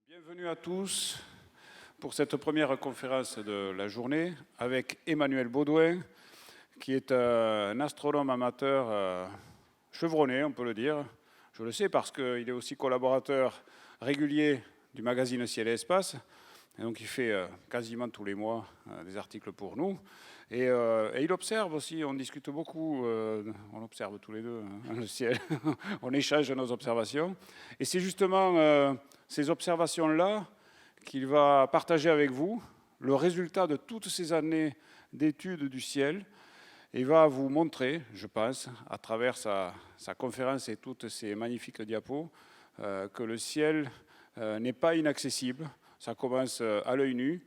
Bienvenue à tous pour cette première conférence de la journée avec Emmanuel Baudouin, qui est un astronome amateur chevronné, on peut le dire. Je le sais parce qu'il est aussi collaborateur régulier du magazine Ciel et Espace. Et donc il fait quasiment tous les mois des articles pour nous. Et il observe aussi, on discute beaucoup, on observe tous les deux le ciel, on échange nos observations. Et c'est justement ces observations-là qu'il va partager avec vous, le résultat de toutes ces années d'études du ciel. Et il va vous montrer, je pense, à travers sa conférence et toutes ces magnifiques diapos, que le ciel n'est pas inaccessible. Ça commence à l'œil nu.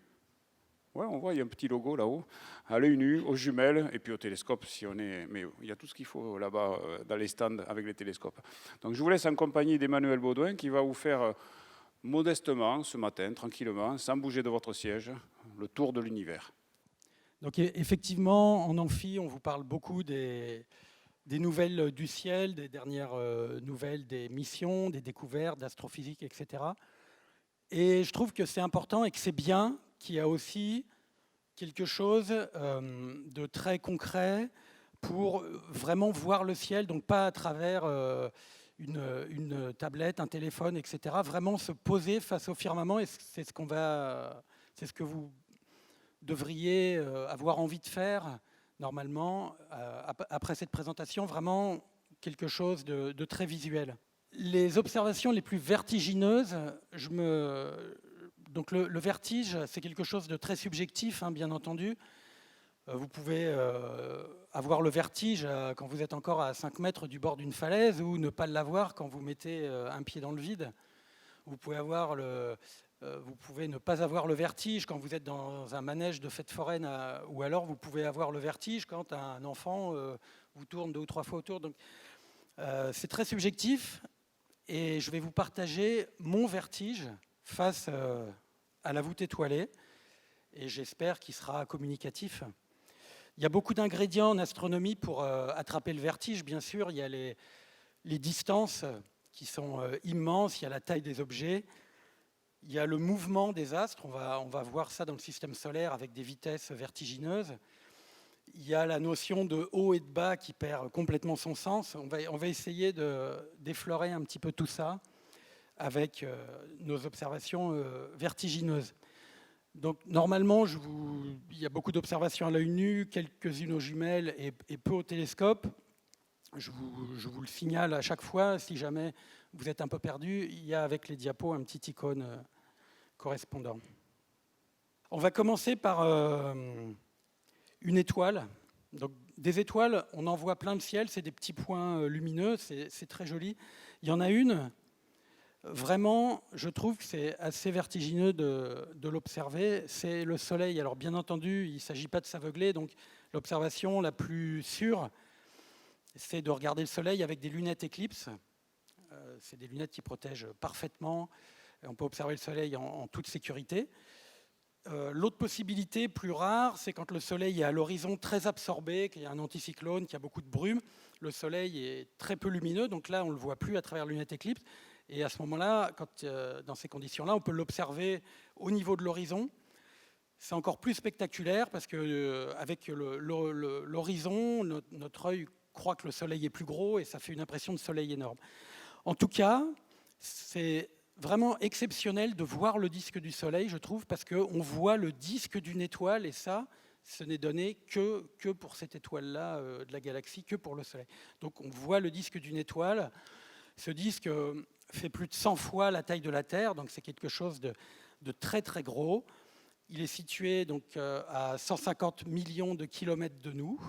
Ouais, on voit, il y a un petit logo là-haut. À l'œil nu, aux jumelles, et puis au télescope, si on est... Mais il y a tout ce qu'il faut là-bas, dans les stands, avec les télescopes. Donc je vous laisse en compagnie d'Emmanuel Baudouin, qui va vous faire modestement, ce matin, tranquillement, sans bouger de votre siège, le tour de l'univers. Donc effectivement, en amphi, on vous parle beaucoup des nouvelles du ciel, des dernières nouvelles des missions, des découvertes, d'astrophysique, etc. Et je trouve que c'est important et que c'est bien qu'il y a aussi quelque chose de très concret pour vraiment voir le ciel, donc pas à travers une tablette, un téléphone, etc. Vraiment se poser face au firmament, et c'est ce que vous devriez avoir envie de faire normalement après cette présentation, vraiment quelque chose de très visuel. Les observations les plus vertigineuses, donc le vertige, c'est quelque chose de très subjectif, hein, bien entendu. Vous pouvez avoir le vertige quand vous êtes encore à 5 mètres du bord d'une falaise, ou ne pas l'avoir quand vous mettez un pied dans le vide. Vous pouvez ne pas avoir le vertige quand vous êtes dans un manège de fête foraine, ou alors vous pouvez avoir le vertige quand un enfant vous tourne 2 ou 3 fois autour. Donc, c'est très subjectif, et je vais vous partager mon vertige face à la voûte étoilée, et j'espère qu'il sera communicatif. Il y a beaucoup d'ingrédients en astronomie pour attraper le vertige, bien sûr. Il y a les distances qui sont immenses, il y a la taille des objets, il y a le mouvement des astres, on va voir ça dans le système solaire avec des vitesses vertigineuses. Il y a la notion de haut et de bas qui perd complètement son sens. On va essayer d'effleurer un petit peu tout ça avec nos observations vertigineuses. Donc normalement, il y a beaucoup d'observations à l'œil nu, quelques-unes aux jumelles et peu au télescope. Je vous le signale à chaque fois, si jamais vous êtes un peu perdu, il y a avec les diapos un petit icône correspondant. On va commencer par une étoile. Donc, des étoiles, on en voit plein le ciel, c'est des petits points lumineux, c'est très joli. Il y en a une, vraiment, je trouve que c'est assez vertigineux de l'observer, c'est le Soleil. Alors bien entendu, il ne s'agit pas de s'aveugler, donc l'observation la plus sûre, c'est de regarder le Soleil avec des lunettes éclipses. C'est des lunettes qui protègent parfaitement. On peut observer le Soleil en toute sécurité. L'autre possibilité, plus rare, c'est quand le Soleil est à l'horizon très absorbé, qu'il y a un anticyclone, qu'il y a beaucoup de brume. Le Soleil est très peu lumineux, donc là, on ne le voit plus à travers les lunettes éclipses. Et à ce moment-là, dans ces conditions-là, on peut l'observer au niveau de l'horizon. C'est encore plus spectaculaire parce qu'avec l'horizon, notre œil croit que le Soleil est plus gros et ça fait une impression de Soleil énorme. En tout cas, c'est vraiment exceptionnel de voir le disque du Soleil, je trouve, parce qu'on voit le disque d'une étoile, et ça, ce n'est donné que pour cette étoile-là de la galaxie, que pour le Soleil. Donc on voit le disque d'une étoile. Ce disque fait plus de 100 fois la taille de la Terre, donc c'est quelque chose de très très gros. Il est situé donc à 150 millions de kilomètres de nous,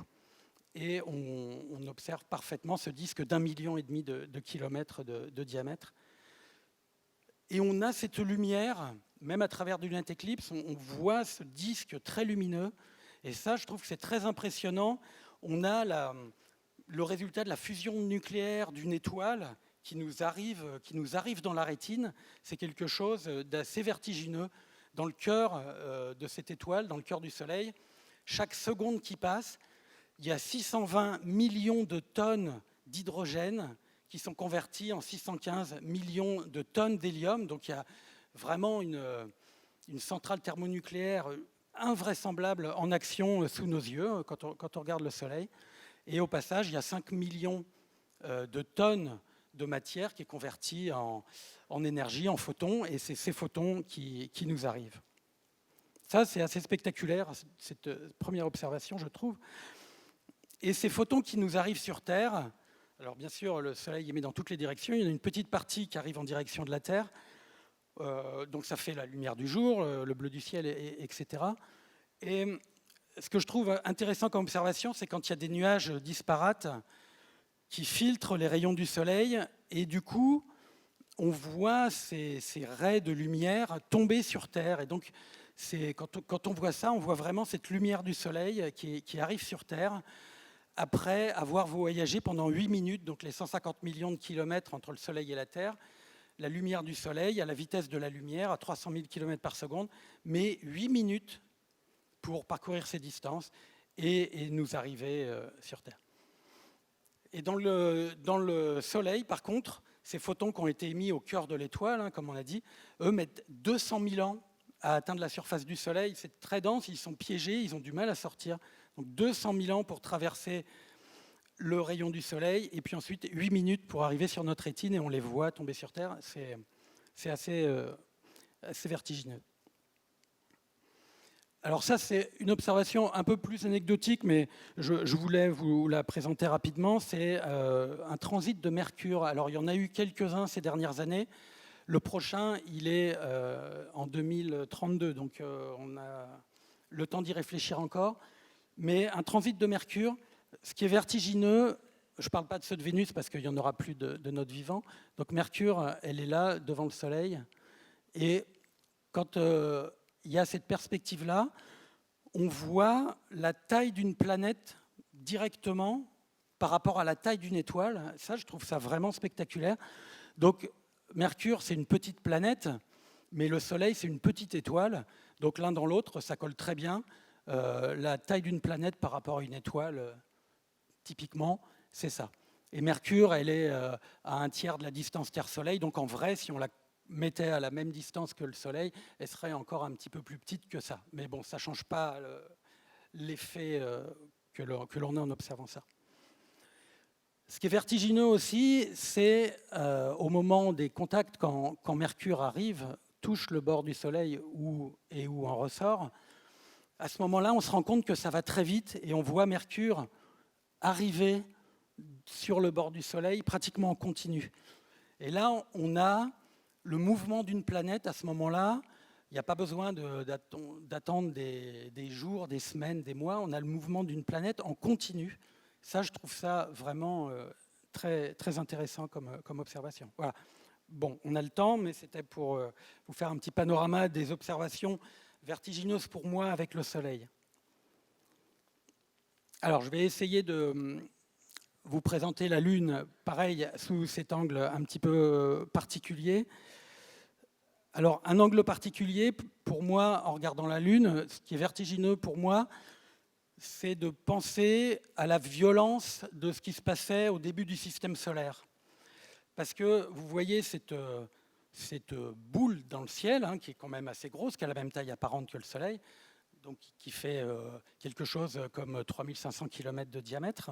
et on observe parfaitement ce disque d'1,5 million de kilomètres de diamètre. Et on a cette lumière, même à travers des lunettes éclipses, on voit ce disque très lumineux. Et ça, je trouve que c'est très impressionnant. On a le résultat de la fusion nucléaire d'une étoile qui nous arrive dans la rétine. C'est quelque chose d'assez vertigineux. Dans le cœur de cette étoile, dans le cœur du Soleil, chaque seconde qui passe, il y a 620 millions de tonnes d'hydrogène qui sont convertis en 615 millions de tonnes d'hélium. Donc il y a vraiment une centrale thermonucléaire invraisemblable en action sous nos yeux quand on regarde le Soleil. Et au passage, il y a 5 millions de tonnes de matière qui est convertie en énergie, en photons, et c'est ces photons qui nous arrivent. Ça, c'est assez spectaculaire, cette première observation, je trouve. Et ces photons qui nous arrivent sur Terre, alors bien sûr, le Soleil émet dans toutes les directions, il y en a une petite partie qui arrive en direction de la Terre, donc ça fait la lumière du jour, le bleu du ciel, etc. Et ce que je trouve intéressant comme observation, c'est quand il y a des nuages disparates qui filtrent les rayons du Soleil, et du coup, on voit ces raies de lumière tomber sur Terre. Et donc, quand on voit ça, on voit vraiment cette lumière du Soleil qui arrive sur Terre après avoir voyagé pendant 8 minutes, donc les 150 millions de kilomètres entre le Soleil et la Terre. La lumière du Soleil à la vitesse de la lumière, à 300 000 km par seconde, mais 8 minutes pour parcourir ces distances et nous arriver sur Terre. Et dans le Soleil, par contre, ces photons qui ont été émis au cœur de l'étoile, comme on a dit, eux mettent 200 000 ans à atteindre la surface du Soleil. C'est très dense, ils sont piégés, ils ont du mal à sortir. Donc 200 000 ans pour traverser le rayon du Soleil, et puis ensuite 8 minutes pour arriver sur notre rétine, et on les voit tomber sur Terre. C'est assez vertigineux. Alors ça, c'est une observation un peu plus anecdotique, mais je voulais vous la présenter rapidement. C'est un transit de Mercure. Alors il y en a eu quelques-uns ces dernières années. Le prochain, il est en 2032, donc on a le temps d'y réfléchir encore. Mais un transit de Mercure, ce qui est vertigineux, je ne parle pas de ceux de Vénus parce qu'il n'y en aura plus de notre vivant. Donc Mercure, elle est là, devant le Soleil. Et quand il y a cette perspective-là, on voit la taille d'une planète directement par rapport à la taille d'une étoile. Ça, je trouve ça vraiment spectaculaire. Donc Mercure, c'est une petite planète, mais le Soleil, c'est une petite étoile. Donc l'un dans l'autre, ça colle très bien. La taille d'une planète par rapport à une étoile, typiquement, c'est ça. Et Mercure, elle est à un tiers de la distance Terre-Soleil. Donc en vrai, si on la mettait à la même distance que le Soleil, elle serait encore un petit peu plus petite que ça. Mais bon, ça ne change pas l'effet que l'on a en observant ça. Ce qui est vertigineux aussi, c'est au moment des contacts, quand Mercure arrive, touche le bord du Soleil et où en ressort. À ce moment-là, on se rend compte que ça va très vite et on voit Mercure arriver sur le bord du Soleil pratiquement en continu. Et là, on a le mouvement d'une planète. À ce moment-là, il n'y a pas besoin d'attendre des jours, des semaines, des mois. On a le mouvement d'une planète en continu. Ça, je trouve ça vraiment très, très intéressant comme observation. Voilà. Bon, on a le temps, mais c'était pour vous faire un petit panorama des observations vertigineuses pour moi avec le Soleil. Alors, je vais essayer de vous présenter la Lune, pareil, sous cet angle un petit peu particulier. Alors, un angle particulier, pour moi, en regardant la Lune, ce qui est vertigineux pour moi, c'est de penser à la violence de ce qui se passait au début du système solaire. Parce que vous voyez cette boule dans le ciel, qui est quand même assez grosse, qui a la même taille apparente que le Soleil, donc qui fait quelque chose comme 3500 km de diamètre.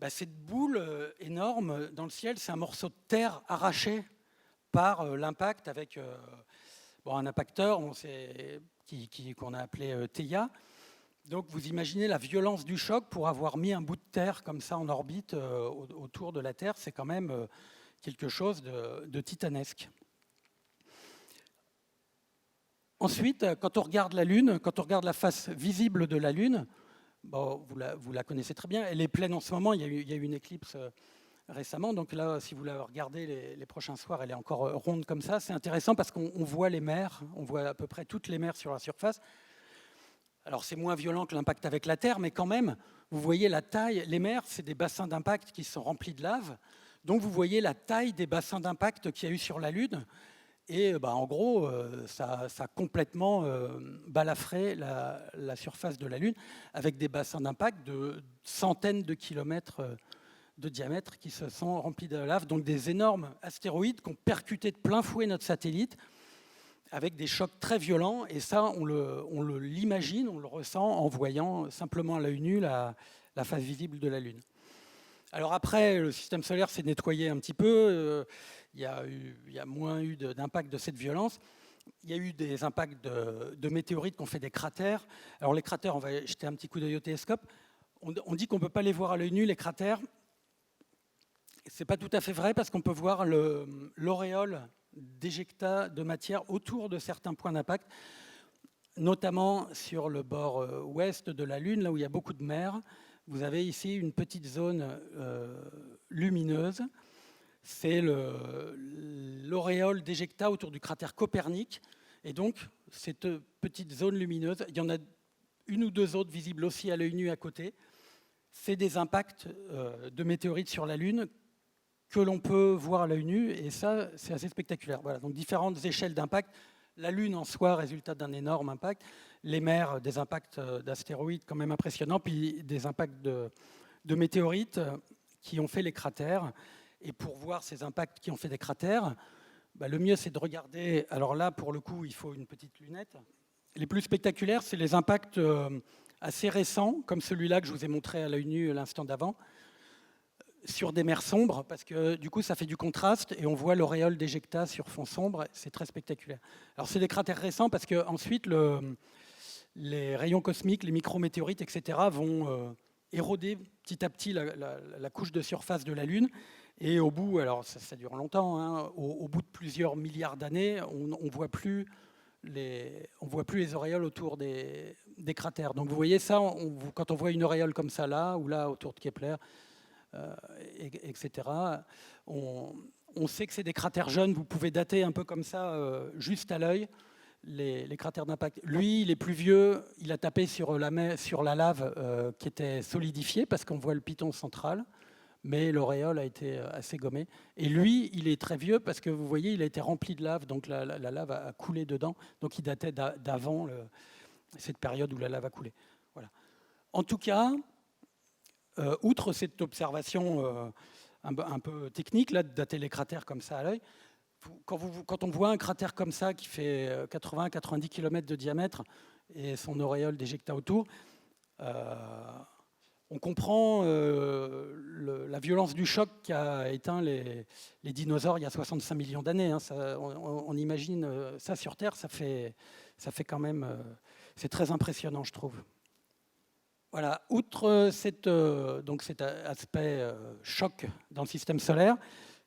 Cette boule énorme dans le ciel, c'est un morceau de terre arraché par l'impact avec un impacteur qu'on a appelé Theia. Donc vous imaginez la violence du choc pour avoir mis un bout de terre comme ça en orbite autour de la Terre, c'est quand même quelque chose de titanesque. Ensuite, quand on regarde la Lune, quand on regarde la face visible de la Lune, vous la connaissez très bien, elle est pleine en ce moment, il y a eu une éclipse récemment, donc là, si vous la regardez les prochains soirs, elle est encore ronde comme ça. C'est intéressant parce qu'on voit les mers, on voit à peu près toutes les mers sur la surface. Alors c'est moins violent que l'impact avec la Terre, mais quand même, vous voyez la taille. Les mers, c'est des bassins d'impact qui sont remplis de lave. Donc vous voyez la taille des bassins d'impact qu'il y a eu sur la Lune. Et en gros, ça a complètement balafré la surface de la Lune avec des bassins d'impact de centaines de kilomètres de diamètre qui se sont remplis de lave. Donc des énormes astéroïdes qui ont percuté de plein fouet notre satellite avec des chocs très violents. Et ça, on l'imagine, on le ressent en voyant simplement à l'œil nu la face visible de la Lune. Alors après, le système solaire s'est nettoyé un petit peu. Il y a moins eu d'impact de cette violence. Il y a eu des impacts de météorites qui ont fait des cratères. Alors les cratères, on va jeter un petit coup d'œil au télescope. On dit qu'on ne peut pas les voir à l'œil nu, les cratères. Ce n'est pas tout à fait vrai parce qu'on peut voir l'auréole d'éjecta de matière autour de certains points d'impact, notamment sur le bord ouest de la Lune, là où il y a beaucoup de mer. Vous avez ici une petite zone lumineuse. C'est l'auréole d'éjecta autour du cratère Copernic. Et donc, cette petite zone lumineuse, il y en a une ou deux autres visibles aussi à l'œil nu à côté. C'est des impacts de météorites sur la Lune que l'on peut voir à l'œil nu. Et ça, c'est assez spectaculaire. Voilà, donc différentes échelles d'impact. La Lune en soi, résultat d'un énorme impact. Les mers, des impacts d'astéroïdes quand même impressionnants. Puis des impacts de météorites qui ont fait les cratères. Et pour voir ces impacts qui ont fait des cratères, le mieux, c'est de regarder. Alors là, pour le coup, il faut une petite lunette. Les plus spectaculaires, c'est les impacts assez récents, comme celui-là que je vous ai montré à l'œil nu l'instant d'avant, sur des mers sombres, parce que du coup, ça fait du contraste et on voit l'auréole d'éjecta sur fond sombre. C'est très spectaculaire. Alors, c'est des cratères récents parce que ensuite, les rayons cosmiques, les micrométéorites, etc., vont éroder petit à petit la couche de surface de la Lune. Et au bout, alors ça dure longtemps, hein, au bout de plusieurs milliards d'années, on ne voit plus les auréoles autour des cratères. Donc vous voyez ça, quand on voit une auréole comme ça là, ou là autour de Kepler, etc., on sait que c'est des cratères jeunes. Vous pouvez dater un peu comme ça, juste à l'œil, les cratères d'impact. Lui, il est plus vieux, il a tapé sur la lave qui était solidifiée, parce qu'on voit le piton central. Mais l'auréole a été assez gommée. Et lui, il est très vieux parce que vous voyez, il a été rempli de lave, donc la lave a coulé dedans. Donc il datait d'avant cette période où la lave a coulé. Voilà. En tout cas, outre cette observation un peu technique, là, de dater les cratères comme ça à l'œil, quand on voit un cratère comme ça qui fait 80-90 km de diamètre et son auréole d'éjecta autour, on comprend la violence du choc qui a éteint les dinosaures il y a 65 millions d'années. Hein. On imagine ça sur Terre, ça fait quand même... c'est très impressionnant, je trouve. Voilà. Outre cet aspect choc dans le système solaire,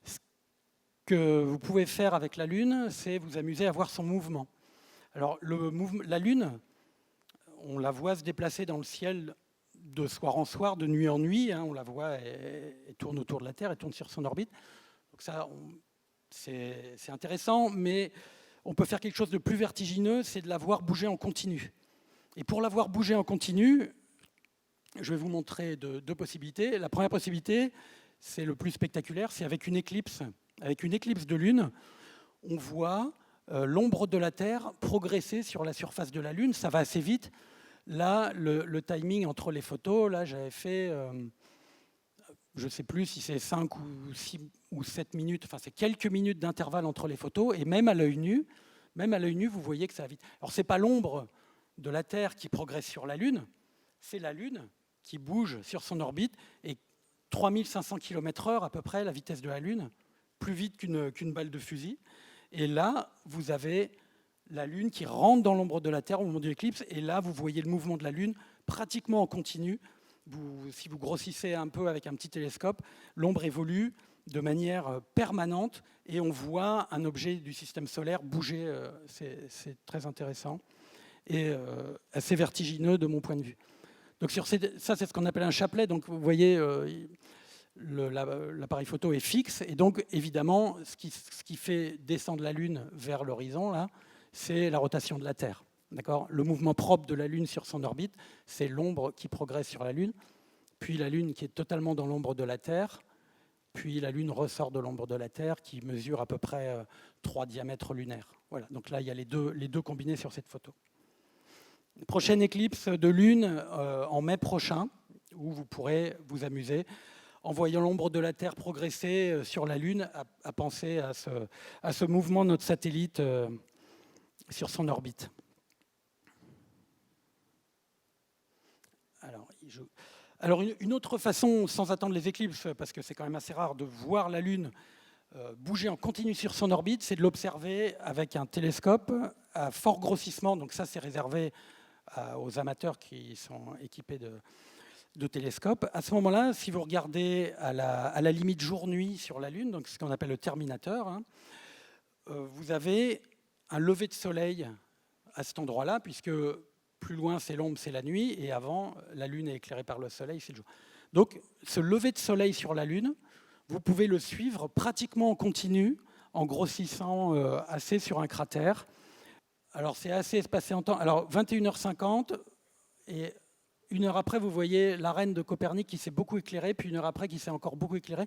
ce que vous pouvez faire avec la Lune, c'est vous amuser à voir son mouvement. Alors, la Lune, on la voit se déplacer dans le ciel de soir en soir, de nuit en nuit, hein, on la voit, elle tourne autour de la Terre, elle tourne sur son orbite. Donc ça, c'est intéressant, mais on peut faire quelque chose de plus vertigineux, c'est de la voir bouger en continu. Et pour la voir bouger en continu, je vais vous montrer deux possibilités. La première possibilité, c'est le plus spectaculaire, c'est avec une éclipse de Lune, on voit l'ombre de la Terre progresser sur la surface de la Lune, ça va assez vite. Là, le timing entre les photos, là, j'avais fait, je ne sais plus si c'est 5 ou 6 ou 7 minutes, enfin, c'est quelques minutes d'intervalle entre les photos, et même à l'œil nu, vous voyez que ça va vite. Alors, ce n'est pas l'ombre de la Terre qui progresse sur la Lune, c'est la Lune qui bouge sur son orbite, et 3500 km/h à peu près, la vitesse de la Lune, plus vite qu'une balle de fusil. Et là, vous avez la Lune qui rentre dans l'ombre de la Terre au moment de l'éclipse, et là, vous voyez le mouvement de la Lune pratiquement en continu. Si vous grossissez un peu avec un petit télescope, l'ombre évolue de manière permanente, et on voit un objet du système solaire bouger. C'est très intéressant et assez vertigineux de mon point de vue. Donc ça, c'est ce qu'on appelle un chapelet. Donc vous voyez, l'appareil photo est fixe, et donc évidemment, ce qui fait descendre la Lune vers l'horizon, là, c'est la rotation de la Terre. Le mouvement propre de la Lune sur son orbite, c'est l'ombre qui progresse sur la Lune, puis la Lune qui est totalement dans l'ombre de la Terre, puis la Lune ressort de l'ombre de la Terre qui mesure à peu près 3 diamètres lunaires. Voilà. Donc là, il y a les deux combinés sur cette photo. Prochaine éclipse de Lune en mai prochain, où vous pourrez vous amuser en voyant l'ombre de la Terre progresser sur la Lune, à penser à ce mouvement de notre satellite sur son orbite. Alors une autre façon, sans attendre les éclipses, parce que c'est quand même assez rare de voir la Lune bouger en continu sur son orbite, c'est de l'observer avec un télescope à fort grossissement. Donc ça, c'est réservé aux amateurs qui sont équipés de télescopes. À ce moment-là, si vous regardez à la limite jour-nuit sur la Lune, donc ce qu'on appelle le terminateur, hein, vous avez un lever de soleil à cet endroit-là, puisque plus loin c'est l'ombre, c'est la nuit, et avant, la Lune est éclairée par le soleil, c'est le jour. Donc ce lever de soleil sur la Lune, vous pouvez le suivre pratiquement en continu, en grossissant assez sur un cratère. Alors c'est assez espacé en temps. Alors 21h50, et une heure après, vous voyez l'arène de Copernic qui s'est beaucoup éclairée, puis une heure après qui s'est encore beaucoup éclairée.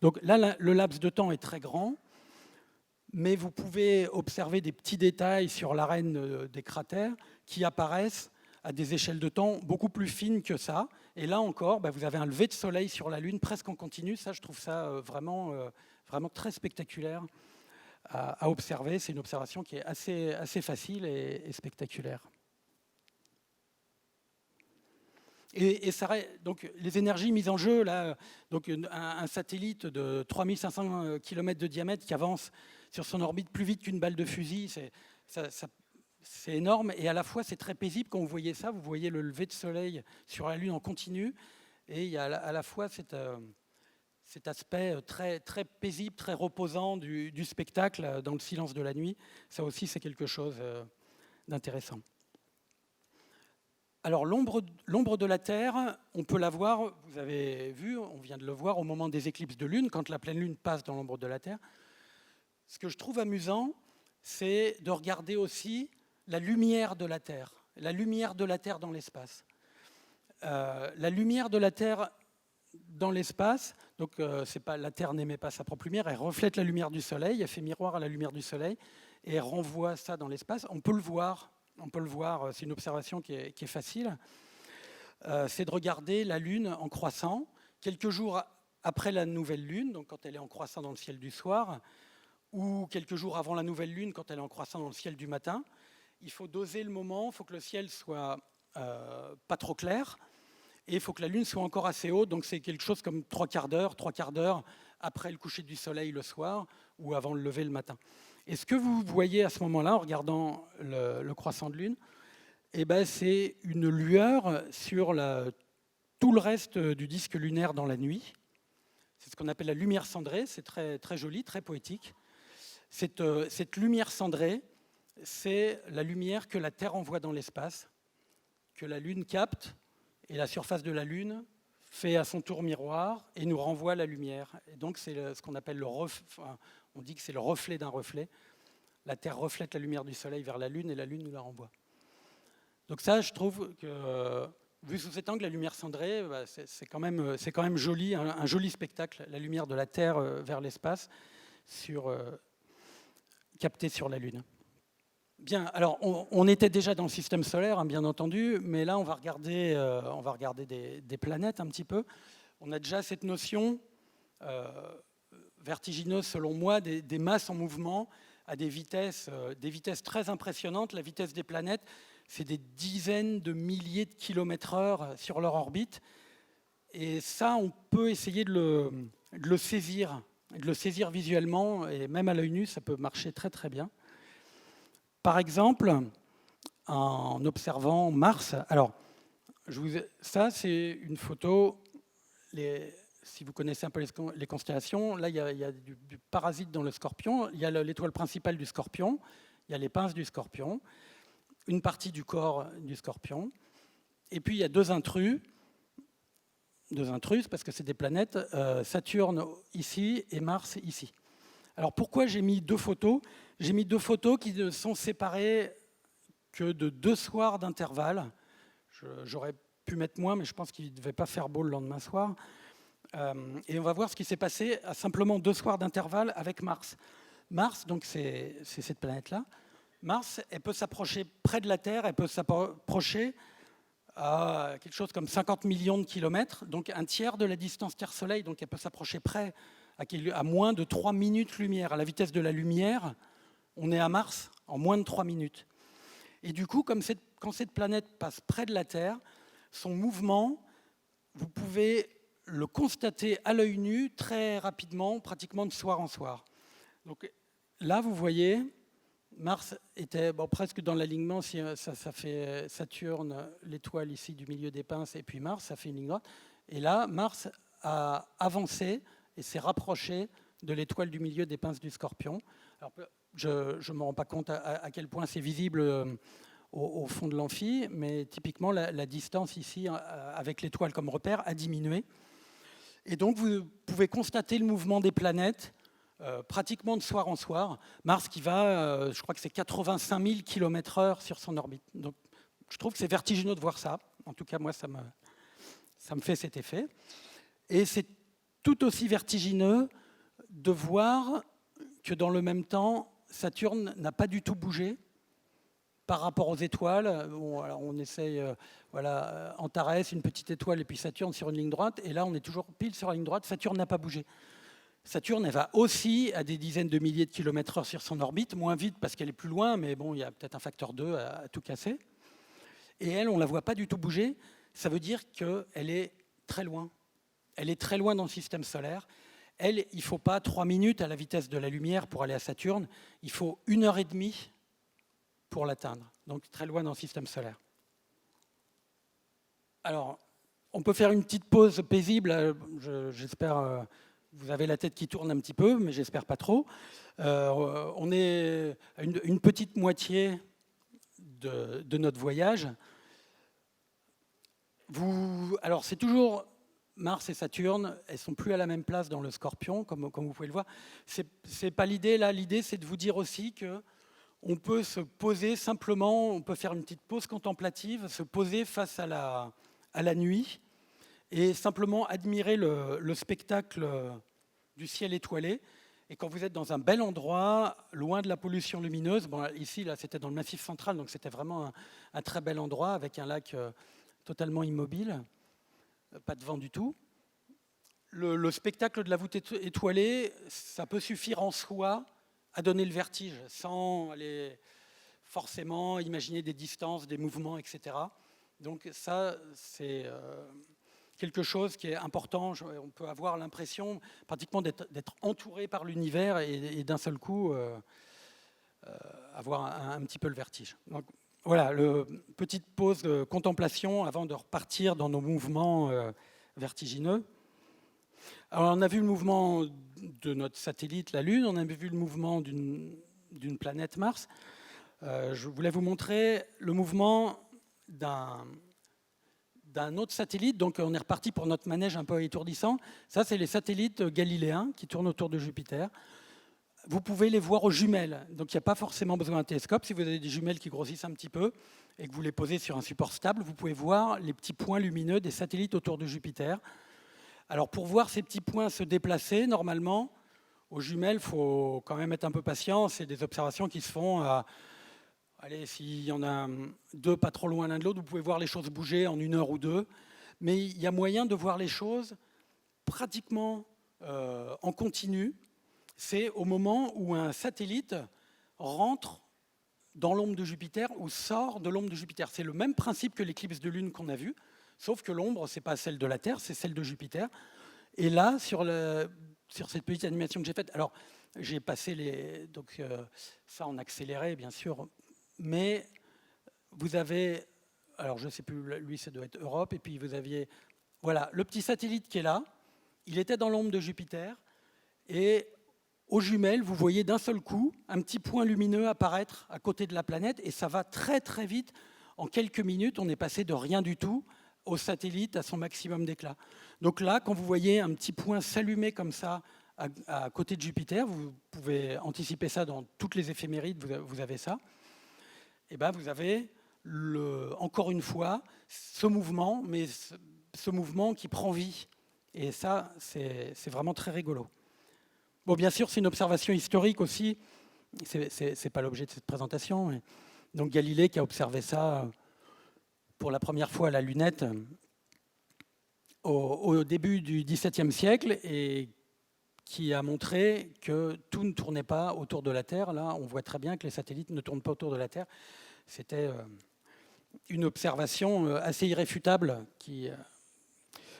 Donc là, le laps de temps est très grand, mais vous pouvez observer des petits détails sur l'arène des cratères qui apparaissent à des échelles de temps beaucoup plus fines que ça. Et là encore, vous avez un lever de soleil sur la Lune presque en continu. Ça, je trouve ça vraiment très spectaculaire à observer. C'est une observation qui est assez facile et spectaculaire. Et ça, donc, les énergies mises en jeu, là, donc un satellite de 3500 km de diamètre qui avance sur son orbite plus vite qu'une balle de fusil, c'est énorme. Et à la fois, c'est très paisible. Quand vous voyez ça, vous voyez le lever de soleil sur la Lune en continu. Et il y a à la fois cet aspect très, très paisible, très reposant du spectacle dans le silence de la nuit. Ça aussi, c'est quelque chose d'intéressant. Alors l'ombre de la Terre, on peut la voir, vous avez vu, on vient de le voir au moment des éclipses de Lune, quand la pleine Lune passe dans l'ombre de la Terre. Ce que je trouve amusant, c'est de regarder aussi la lumière de la Terre dans l'espace. La lumière de la Terre dans l'espace, donc la Terre n'émet pas sa propre lumière, elle reflète la lumière du Soleil, elle fait miroir à la lumière du Soleil, et elle renvoie ça dans l'espace. On peut le voir, c'est une observation qui est facile. C'est de regarder la Lune en croissant, quelques jours après la nouvelle Lune, donc quand elle est en croissant dans le ciel du soir, ou quelques jours avant la nouvelle Lune, quand elle est en croissant dans le ciel du matin. Il faut doser le moment, il faut que le ciel soit pas trop clair, et il faut que la Lune soit encore assez haute, donc c'est quelque chose comme 3/4 d'heure après le coucher du soleil le soir, ou avant le lever le matin. Et ce que vous voyez à ce moment-là, en regardant le croissant de Lune, c'est une lueur sur tout le reste du disque lunaire dans la nuit. C'est ce qu'on appelle la lumière cendrée, c'est très, très joli, très poétique. Cette lumière cendrée, c'est la lumière que la Terre envoie dans l'espace, que la Lune capte, et la surface de la Lune fait à son tour miroir et nous renvoie la lumière. Et donc c'est ce qu'on appelle on dit que c'est le reflet d'un reflet. La Terre reflète la lumière du Soleil vers la Lune et la Lune nous la renvoie. Donc ça, je trouve que, vu sous cet angle, la lumière cendrée, c'est quand même joli, un joli spectacle, la lumière de la Terre vers l'espace, captée sur la Lune. Bien, alors on était déjà dans le système solaire, hein, bien entendu, mais là on va regarder des planètes un petit peu. On a déjà cette notion vertigineuse, selon moi, des masses en mouvement à des vitesses très impressionnantes. La vitesse des planètes, c'est des dizaines de milliers de kilomètres/heure sur leur orbite. Et ça, on peut essayer de le saisir visuellement, et même à l'œil nu, ça peut marcher très très bien. Par exemple, en observant Mars, alors, ça c'est une photo, si vous connaissez un peu les constellations, là il y a du parasite dans le Scorpion, il y a l'étoile principale du Scorpion, il y a les pinces du Scorpion, une partie du corps du Scorpion, et puis il y a deux intrus parce que c'est des planètes, Saturne ici et Mars ici. Alors pourquoi j'ai mis deux photos ? J'ai mis deux photos qui ne sont séparées que de 2 soirs d'intervalle. J'aurais pu mettre moins, mais je pense qu'il ne devait pas faire beau le lendemain soir. Et on va voir ce qui s'est passé à simplement 2 soirs d'intervalle avec Mars. Mars, donc c'est cette planète-là. Mars, elle peut s'approcher près de la Terre, elle peut s'approcher à quelque chose comme 50 millions de kilomètres, donc un tiers de la distance Terre-Soleil, donc elle peut s'approcher près à moins de 3 minutes-lumière. À la vitesse de la lumière, on est à Mars en moins de 3 minutes. Et du coup, quand cette planète passe près de la Terre, son mouvement, vous pouvez le constater à l'œil nu très rapidement, pratiquement de soir en soir. Donc là, vous voyez, Mars était presque dans l'alignement, si ça fait Saturne, l'étoile ici du milieu des pinces, et puis Mars, ça fait une ligne droite. Et là, Mars a avancé et s'est rapproché de l'étoile du milieu des pinces du Scorpion. Alors, je ne me rends pas compte à quel point c'est visible au fond de l'amphi, mais typiquement, la distance ici, avec l'étoile comme repère, a diminué. Et donc, vous pouvez constater le mouvement des planètes pratiquement de soir en soir. Mars qui va, je crois que c'est 85 000 km/h sur son orbite. Donc, je trouve que c'est vertigineux de voir ça. En tout cas, moi, ça me fait cet effet. Et c'est tout aussi vertigineux de voir que dans le même temps, Saturne n'a pas du tout bougé par rapport aux étoiles. Bon, alors on essaye, Antares, une petite étoile, et puis Saturne sur une ligne droite. Et là, on est toujours pile sur la ligne droite. Saturne n'a pas bougé. Saturne, elle va aussi à des dizaines de milliers de kilomètres/heure sur son orbite, moins vite parce qu'elle est plus loin, mais bon, il y a peut-être un facteur 2 à tout casser. Et elle, on ne la voit pas du tout bouger. Ça veut dire qu'elle est très loin. Elle est très loin dans le système solaire. Elle, il ne faut pas 3 minutes à la vitesse de la lumière pour aller à Saturne. Il faut 1 heure et demie pour l'atteindre. Donc très loin dans le système solaire. Alors, on peut faire une petite pause paisible. J'espère... Vous avez la tête qui tourne un petit peu, mais j'espère pas trop. On est à une petite moitié de notre voyage. Alors, c'est toujours Mars et Saturne. Elles ne sont plus à la même place dans le Scorpion, comme vous pouvez le voir. C'est pas l'idée, là. L'idée, c'est de vous dire aussi qu'on peut se poser simplement, on peut faire une petite pause contemplative, se poser face à la nuit, et simplement admirer le spectacle du ciel étoilé. Et quand vous êtes dans un bel endroit, loin de la pollution lumineuse, ici, là, c'était dans le Massif central, donc c'était vraiment un très bel endroit avec un lac totalement immobile, pas de vent du tout. Le spectacle de la voûte étoilée, ça peut suffire en soi à donner le vertige, sans aller forcément imaginer des distances, des mouvements, etc. Donc ça, c'est... quelque chose qui est important. On peut avoir l'impression pratiquement d'être entouré par l'univers et d'un seul coup avoir un petit peu le vertige. Donc, voilà, petite pause de contemplation avant de repartir dans nos mouvements vertigineux. Alors, on a vu le mouvement de notre satellite, la Lune, on a vu le mouvement d'une planète Mars. Je voulais vous montrer le mouvement d'un autre satellite, donc on est reparti pour notre manège un peu étourdissant. Ça, c'est les satellites galiléens qui tournent autour de Jupiter. Vous pouvez les voir aux jumelles, donc il n'y a pas forcément besoin d'un télescope. Si vous avez des jumelles qui grossissent un petit peu et que vous les posez sur un support stable, vous pouvez voir les petits points lumineux des satellites autour de Jupiter. Alors pour voir ces petits points se déplacer, normalement, aux jumelles, il faut quand même être un peu patient. C'est des observations qui se font à... Allez, s'il y en a 2 pas trop loin l'un de l'autre, vous pouvez voir les choses bouger en 1 heure ou 2. Mais il y a moyen de voir les choses pratiquement en continu. C'est au moment où un satellite rentre dans l'ombre de Jupiter ou sort de l'ombre de Jupiter. C'est le même principe que l'éclipse de Lune qu'on a vue, sauf que l'ombre, ce n'est pas celle de la Terre, c'est celle de Jupiter. Et là, sur cette petite animation que j'ai faite, alors j'ai passé ça en accéléré, bien sûr, mais vous avez, alors je ne sais plus, lui ça doit être Europe, et puis vous aviez, voilà, le petit satellite qui est là, il était dans l'ombre de Jupiter, et aux jumelles, vous voyez d'un seul coup un petit point lumineux apparaître à côté de la planète, et ça va très très vite. En quelques minutes, on est passé de rien du tout au satellite à son maximum d'éclat. Donc là, quand vous voyez un petit point s'allumer comme ça à côté de Jupiter, vous pouvez anticiper ça dans toutes les éphémérides, vous avez ça. Et ben vous avez encore une fois ce mouvement, mais ce mouvement qui prend vie. Et ça, c'est vraiment très rigolo. Bon, bien sûr, c'est une observation historique aussi. C'est pas l'objet de cette présentation. Mais... Donc Galilée qui a observé ça pour la première fois à la lunette au début du XVIIe siècle et qui a montré que tout ne tournait pas autour de la Terre. Là, on voit très bien que les satellites ne tournent pas autour de la Terre. C'était une observation assez irréfutable qui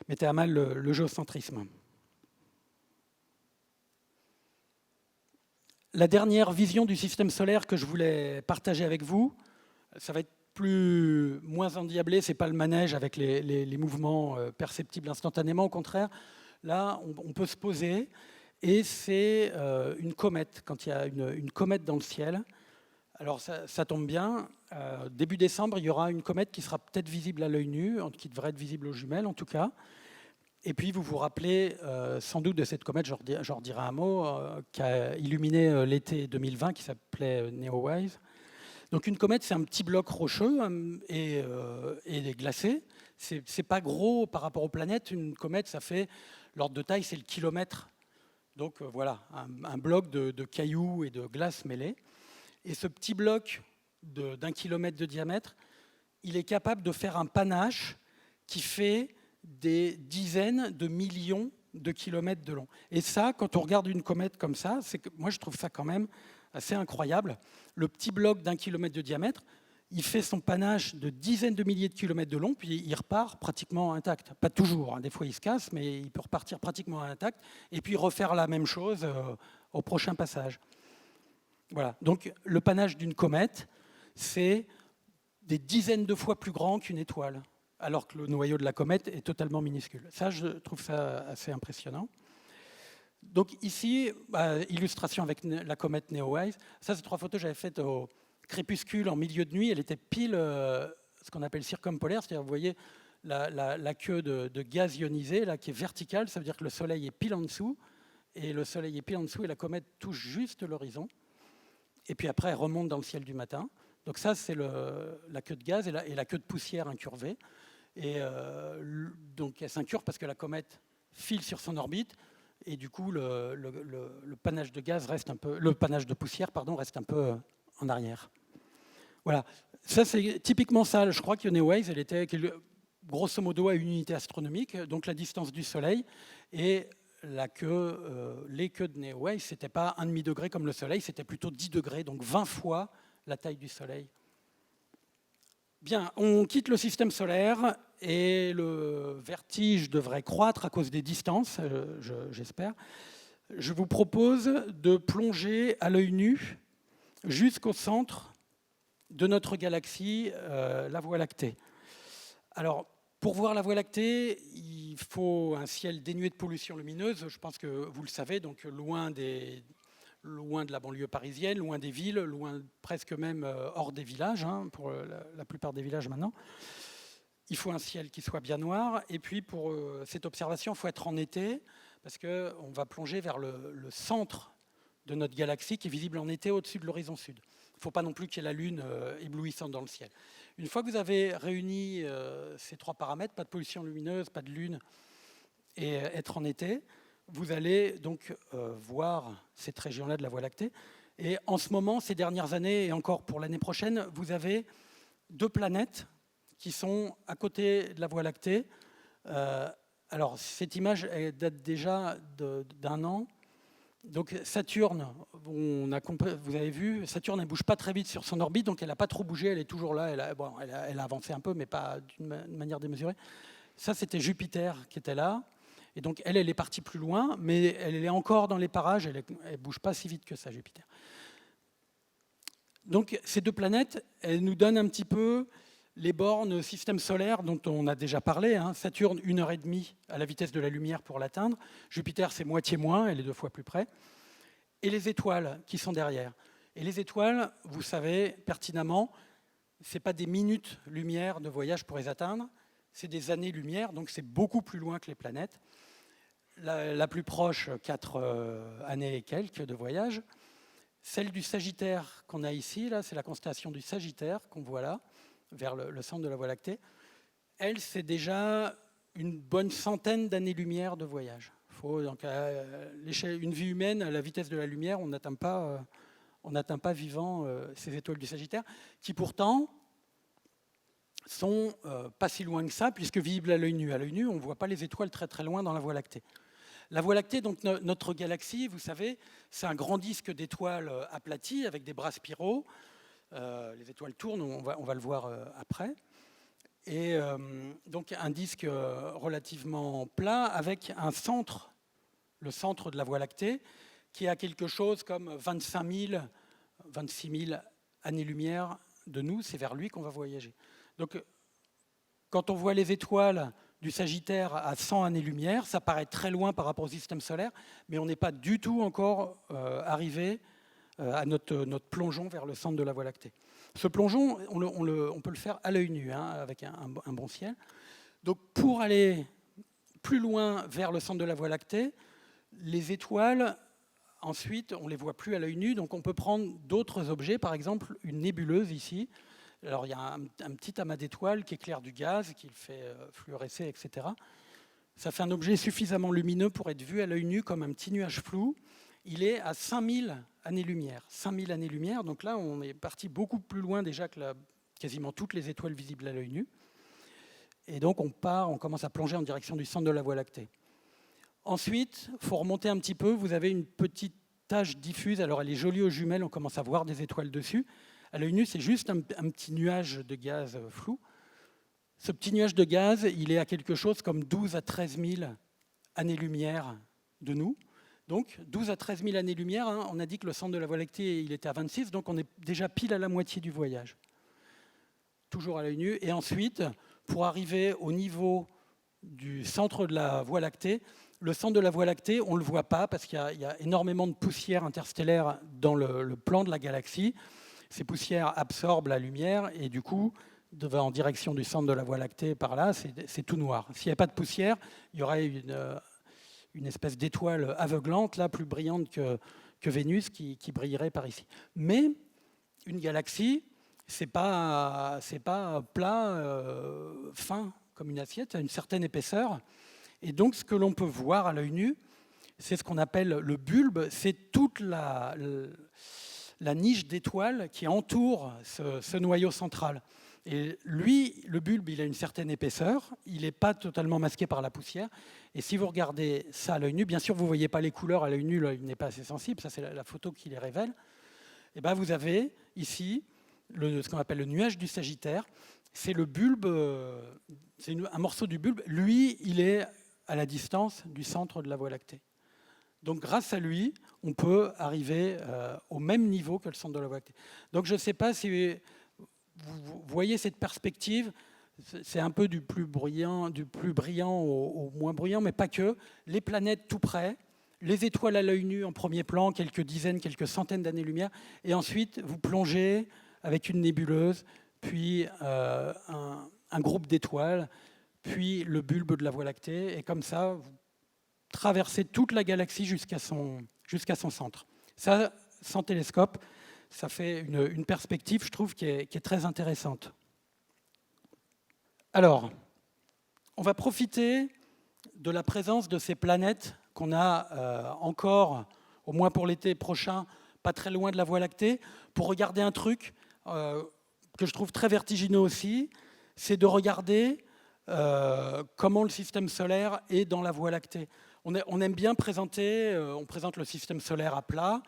mettait à mal le géocentrisme. La dernière vision du système solaire que je voulais partager avec vous, ça va être moins endiablé, ce n'est pas le manège avec les mouvements perceptibles instantanément, au contraire. Là, on peut se poser, et c'est une comète, quand il y a une comète dans le ciel. Alors ça tombe bien, début décembre, il y aura une comète qui sera peut-être visible à l'œil nu, qui devrait être visible aux jumelles en tout cas. Et puis vous vous rappelez sans doute de cette comète, j'en redirai un mot, qui a illuminé l'été 2020, qui s'appelait Neowise. Donc une comète, c'est un petit bloc rocheux et glacé. C'est pas gros par rapport aux planètes. Une comète, ça fait, l'ordre de taille, c'est le kilomètre. Donc voilà, un bloc de cailloux et de glace mêlés. Et ce petit bloc d'1 kilomètre de diamètre, il est capable de faire un panache qui fait des dizaines de millions de kilomètres de long. Et ça, quand on regarde une comète comme ça, moi je trouve ça quand même assez incroyable. Le petit bloc d'1 kilomètre de diamètre, il fait son panache de dizaines de milliers de kilomètres de long, puis il repart pratiquement intact. Pas toujours, hein. Des fois il se casse, mais il peut repartir pratiquement intact, et puis refaire la même chose au prochain passage. Voilà. Donc le panache d'une comète, c'est des dizaines de fois plus grand qu'une étoile, alors que le noyau de la comète est totalement minuscule. Ça, je trouve ça assez impressionnant. Donc ici, illustration avec la comète Neowise. Ça, c'est 3 photos que j'avais faites au crépuscule en milieu de nuit. Elle était pile ce qu'on appelle circumpolaire, c'est-à-dire vous voyez la queue de gaz ionisé là, qui est verticale, ça veut dire que le Soleil est pile en dessous, et le Soleil est pile en dessous, et la comète touche juste l'horizon. Et puis après, elle remonte dans le ciel du matin. Donc ça, c'est la queue de gaz et la queue de poussière incurvée. Et donc elle s'incurve parce que la comète file sur son orbite, et du coup le panache de gaz reste un peu, le panache de poussière reste un peu en arrière. Voilà, ça c'est typiquement ça. Je crois que Neowise, elle était grosso modo à une unité astronomique, donc la distance du Soleil, et la queue, les queues de Neowise, c'était pas 1,5 degré comme le Soleil, c'était plutôt 10 degrés, donc 20 fois la taille du Soleil. Bien, on quitte le système solaire et le vertige devrait croître à cause des distances, j'espère. Je vous propose de plonger à l'œil nu jusqu'au centre de notre galaxie, la Voie lactée. Alors, pour voir la Voie lactée, il faut un ciel dénué de pollution lumineuse. Je pense que vous le savez, donc loin de la banlieue parisienne, loin des villes, loin presque même hors des villages, hein, pour la plupart des villages maintenant. Il faut un ciel qui soit bien noir. Et puis pour cette observation, il faut être en été, parce qu'on va plonger vers le centre de notre galaxie, qui est visible en été au-dessus de l'horizon sud. Il ne faut pas non plus qu'il y ait la Lune éblouissante dans le ciel. Une fois que vous avez réuni ces 3 paramètres, pas de pollution lumineuse, pas de Lune, et être en été, vous allez donc voir cette région-là de la Voie lactée. Et en ce moment, ces dernières années, et encore pour l'année prochaine, vous avez 2 planètes qui sont à côté de la Voie lactée. Alors, cette image elle date déjà d'1 an. Donc Saturne, vous avez vu, Saturne ne bouge pas très vite sur son orbite, donc elle n'a pas trop bougé, elle est toujours là, elle a avancé un peu, mais pas d'une manière démesurée. Ça, c'était Jupiter qui était là. Et donc, elle est partie plus loin, mais elle est encore dans les parages, elle ne bouge pas si vite que ça, Jupiter. Donc, ces 2 planètes, elles nous donnent un petit peu les bornes système solaire dont on a déjà parlé. Hein. Saturne, 1h30 à la vitesse de la lumière pour l'atteindre. Jupiter, c'est moitié moins, elle est 2 fois plus près. Et les étoiles qui sont derrière. Et les étoiles, vous savez pertinemment, ce n'est pas des minutes-lumière de voyage pour les atteindre, c'est des années-lumière, donc c'est beaucoup plus loin que les planètes. La plus proche, 4 années et quelques de voyage. Celle du Sagittaire qu'on a ici, là, c'est la constellation du Sagittaire qu'on voit là, vers le centre de la Voie lactée. Elle, c'est déjà une bonne centaine d'années-lumière de voyage. Donc, une vie humaine, à la vitesse de la lumière, on n'atteint pas vivant ces étoiles du Sagittaire, qui pourtant sont pas si loin que ça, puisque visibles à l'œil nu. À l'œil nu, on ne voit pas les étoiles très très loin dans la Voie lactée. La Voie lactée, donc notre galaxie, vous savez, c'est un grand disque d'étoiles aplaties avec des bras spiraux. Les étoiles tournent, on va le voir après. Et donc un disque relativement plat avec un centre, le centre de la Voie lactée, qui a quelque chose comme 25 000, 26 000 années-lumière de nous. C'est vers lui qu'on va voyager. Donc, quand on voit les étoiles du Sagittaire à 100 années-lumière, ça paraît très loin par rapport au système solaire, mais on n'est pas du tout encore arrivé à notre plongeon vers le centre de la Voie lactée. Ce plongeon, on peut le faire à l'œil nu, hein, avec un bon ciel. Donc, pour aller plus loin vers le centre de la Voie lactée, les étoiles, ensuite, on ne les voit plus à l'œil nu, donc on peut prendre d'autres objets, par exemple une nébuleuse ici. Alors, il y a un petit amas d'étoiles qui éclaire du gaz, qui le fait fluorescer, etc. Ça fait un objet suffisamment lumineux pour être vu à l'œil nu comme un petit nuage flou. Il est à 5000 années-lumière. 5000 années-lumière, donc là, on est parti beaucoup plus loin déjà que quasiment toutes les étoiles visibles à l'œil nu. Et donc, on commence à plonger en direction du centre de la Voie lactée. Ensuite, il faut remonter un petit peu. Vous avez une petite tache diffuse. Alors, elle est jolie aux jumelles. On commence à voir des étoiles dessus. À l'œil nu, c'est juste un petit nuage de gaz flou. Ce petit nuage de gaz, il est à quelque chose comme 12 à 13 000 années-lumière de nous. Donc, 12 à 13 000 années-lumière, hein, on a dit que le centre de la Voie lactée, il était à 26, donc on est déjà pile à la moitié du voyage. Toujours à l'œil nu. Et ensuite, pour arriver au niveau du centre de la Voie lactée, le centre de la Voie lactée, on ne le voit pas parce qu'il y a énormément de poussière interstellaire dans le plan de la galaxie. Ces poussières absorbent la lumière et du coup, en direction du centre de la Voie lactée, par là, c'est tout noir. S'il n'y avait pas de poussière, il y aurait une espèce d'étoile aveuglante, là, plus brillante que Vénus, qui brillerait par ici. Mais une galaxie, c'est pas plat, fin, comme une assiette, à une certaine épaisseur. Et donc, ce que l'on peut voir à l'œil nu, c'est ce qu'on appelle le bulbe, c'est toute la niche d'étoiles qui entoure ce noyau central. Et lui, le bulbe, il a une certaine épaisseur, il n'est pas totalement masqué par la poussière. Et si vous regardez ça à l'œil nu, bien sûr, vous ne voyez pas les couleurs à l'œil nu, l'œil n'est pas assez sensible, ça c'est la photo qui les révèle. Et ben, vous avez ici ce qu'on appelle le nuage du Sagittaire. C'est le bulbe, c'est un morceau du bulbe. Lui, il est à la distance du centre de la Voie lactée. Donc grâce à lui, on peut arriver au même niveau que le centre de la Voie lactée. Donc je ne sais pas si vous voyez cette perspective, c'est un peu du plus brillant au moins brillant, mais pas que. Les planètes tout près, les étoiles à l'œil nu en premier plan, quelques dizaines, quelques centaines d'années-lumière, et ensuite vous plongez avec une nébuleuse, puis un groupe d'étoiles, puis le bulbe de la Voie lactée, et comme ça, vous traversez toute la galaxie jusqu'à son centre. Ça, sans télescope, ça fait une perspective, je trouve, qui est très intéressante. Alors, on va profiter de la présence de ces planètes qu'on a encore, au moins pour l'été prochain, pas très loin de la Voie lactée, pour regarder un truc que je trouve très vertigineux aussi, c'est de regarder comment le système solaire est dans la Voie lactée. On aime bien présenter, on présente le système solaire à plat,